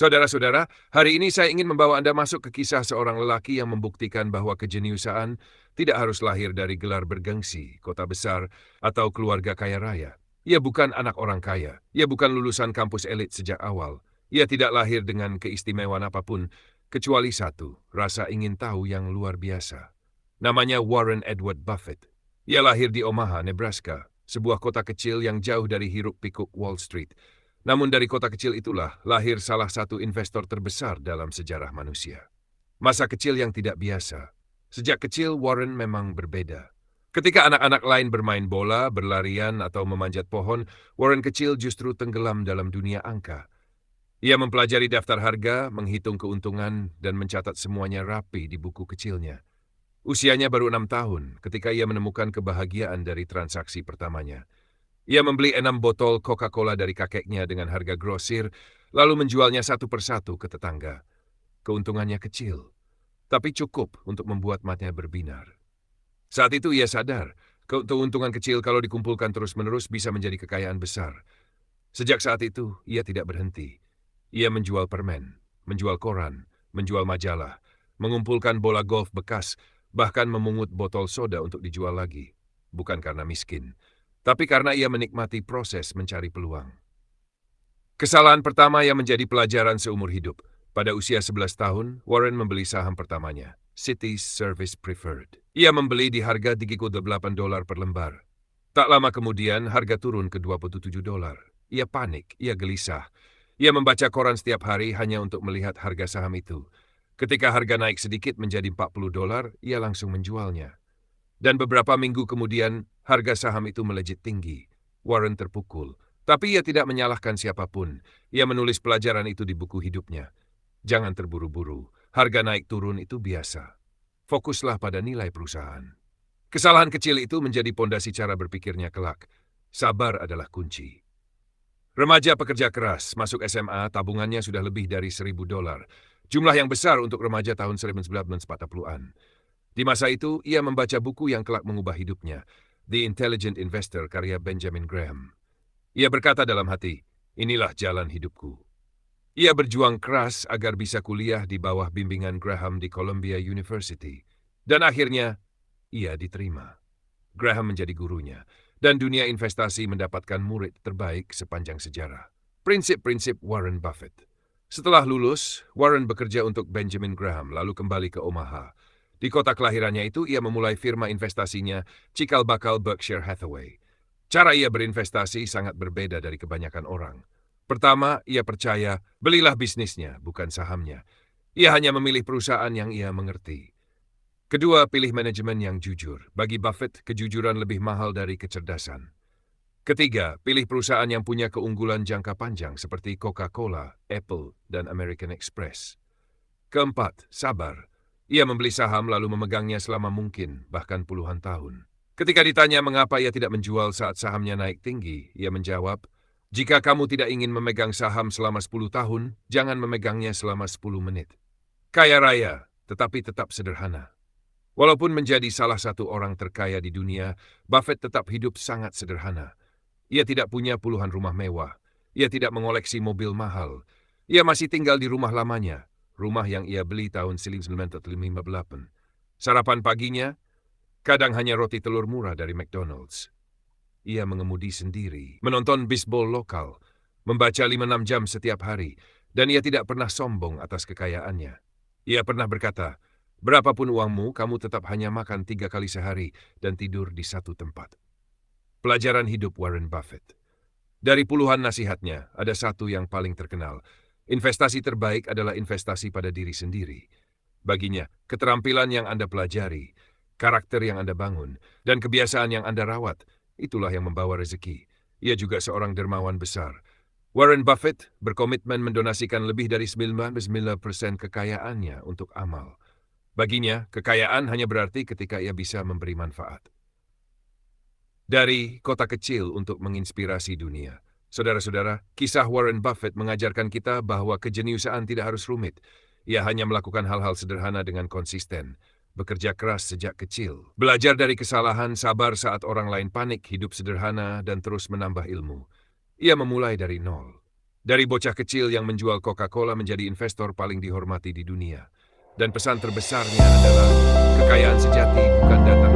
Saudara-saudara, hari ini saya ingin membawa Anda masuk ke kisah seorang lelaki yang membuktikan bahwa kejeniusan tidak harus lahir dari gelar bergengsi, kota besar, atau keluarga kaya raya. Ia bukan anak orang kaya. Ia bukan lulusan kampus elit sejak awal. Ia tidak lahir dengan keistimewaan apapun, kecuali satu, rasa ingin tahu yang luar biasa. Namanya Warren Edward Buffett. Ia lahir di Omaha, Nebraska, sebuah kota kecil yang jauh dari hiruk-pikuk Wall Street. Namun dari kota kecil itulah lahir salah satu investor terbesar dalam sejarah manusia. Masa kecil yang tidak biasa. Sejak kecil Warren memang berbeda. Ketika anak-anak lain bermain bola, berlarian, atau memanjat pohon, Warren kecil justru tenggelam dalam dunia angka. Ia mempelajari daftar harga, menghitung keuntungan, dan mencatat semuanya rapi di buku kecilnya. Usianya baru 6 tahun ketika ia menemukan kebahagiaan dari transaksi pertamanya. Ia membeli 6 botol Coca-Cola dari kakeknya dengan harga grosir, lalu menjualnya satu persatu ke tetangga. Keuntungannya kecil, tapi cukup untuk membuat matanya berbinar. Saat itu ia sadar, keuntungan kecil kalau dikumpulkan terus-menerus bisa menjadi kekayaan besar. Sejak saat itu, ia tidak berhenti. Ia menjual permen, menjual koran, menjual majalah, mengumpulkan bola golf bekas, bahkan memungut botol soda untuk dijual lagi. Bukan karena miskin, tapi karena ia menikmati proses mencari peluang. Kesalahan pertama yang menjadi pelajaran seumur hidup. Pada usia 11 tahun, Warren membeli saham pertamanya, City Service Preferred. Ia membeli di harga $38 per lembar. Tak lama kemudian, harga turun ke $27. Ia panik, ia gelisah. Ia membaca koran setiap hari hanya untuk melihat harga saham itu. Ketika harga naik sedikit menjadi $40, ia langsung menjualnya. Dan beberapa minggu kemudian, harga saham itu melejit tinggi. Warren terpukul, tapi ia tidak menyalahkan siapapun. Ia menulis pelajaran itu di buku hidupnya. Jangan terburu-buru, harga naik turun itu biasa. Fokuslah pada nilai perusahaan. Kesalahan kecil itu menjadi pondasi cara berpikirnya kelak. Sabar adalah kunci. Remaja pekerja keras, masuk SMA, tabungannya sudah lebih dari $1.000. Jumlah yang besar untuk remaja tahun 1940-an. Di masa itu, ia membaca buku yang kelak mengubah hidupnya, The Intelligent Investor karya Benjamin Graham. Ia berkata dalam hati, inilah jalan hidupku. Ia berjuang keras agar bisa kuliah di bawah bimbingan Graham di Columbia University. Dan akhirnya, ia diterima. Graham menjadi gurunya, dan dunia investasi mendapatkan murid terbaik sepanjang sejarah. Prinsip-prinsip Warren Buffett. Setelah lulus, Warren bekerja untuk Benjamin Graham, lalu kembali ke Omaha. Di kota kelahirannya itu, ia memulai firma investasinya, cikal bakal Berkshire Hathaway. Cara ia berinvestasi sangat berbeda dari kebanyakan orang. Pertama, ia percaya, belilah bisnisnya, bukan sahamnya. Ia hanya memilih perusahaan yang ia mengerti. Kedua, pilih manajemen yang jujur. Bagi Buffett, kejujuran lebih mahal dari kecerdasan. Ketiga, pilih perusahaan yang punya keunggulan jangka panjang seperti Coca-Cola, Apple, dan American Express. Keempat, sabar. Ia membeli saham lalu memegangnya selama mungkin, bahkan puluhan tahun. Ketika ditanya mengapa ia tidak menjual saat sahamnya naik tinggi, ia menjawab, jika kamu tidak ingin memegang saham selama 10 tahun, jangan memegangnya selama 10 menit. Kaya raya, tetapi tetap sederhana. Walaupun menjadi salah satu orang terkaya di dunia, Buffett tetap hidup sangat sederhana. Ia tidak punya puluhan rumah mewah. Ia tidak mengoleksi mobil mahal. Ia masih tinggal di rumah lamanya, rumah yang ia beli tahun 1958. Sarapan paginya, kadang hanya roti telur murah dari McDonald's. Ia mengemudi sendiri, menonton bisbol lokal, membaca 5-6 jam setiap hari, dan ia tidak pernah sombong atas kekayaannya. Ia pernah berkata, berapapun uangmu, kamu tetap hanya makan 3 kali sehari dan tidur di satu tempat. Pelajaran hidup Warren Buffett. Dari puluhan nasihatnya, ada satu yang paling terkenal. Investasi terbaik adalah investasi pada diri sendiri. Baginya, keterampilan yang Anda pelajari, karakter yang Anda bangun, dan kebiasaan yang Anda rawat, itulah yang membawa rezeki. Ia juga seorang dermawan besar. Warren Buffett berkomitmen mendonasikan lebih dari 99% kekayaannya untuk amal. Baginya, kekayaan hanya berarti ketika ia bisa memberi manfaat. Dari kota kecil untuk menginspirasi dunia. Saudara-saudara, kisah Warren Buffett mengajarkan kita bahwa kejeniusan tidak harus rumit. Ia hanya melakukan hal-hal sederhana dengan konsisten. Bekerja keras sejak kecil. Belajar dari kesalahan, sabar saat orang lain panik, hidup sederhana, dan terus menambah ilmu. Ia memulai dari nol. Dari bocah kecil yang menjual Coca-Cola menjadi investor paling dihormati di dunia. Dan pesan terbesarnya adalah kekayaan sejati bukan datang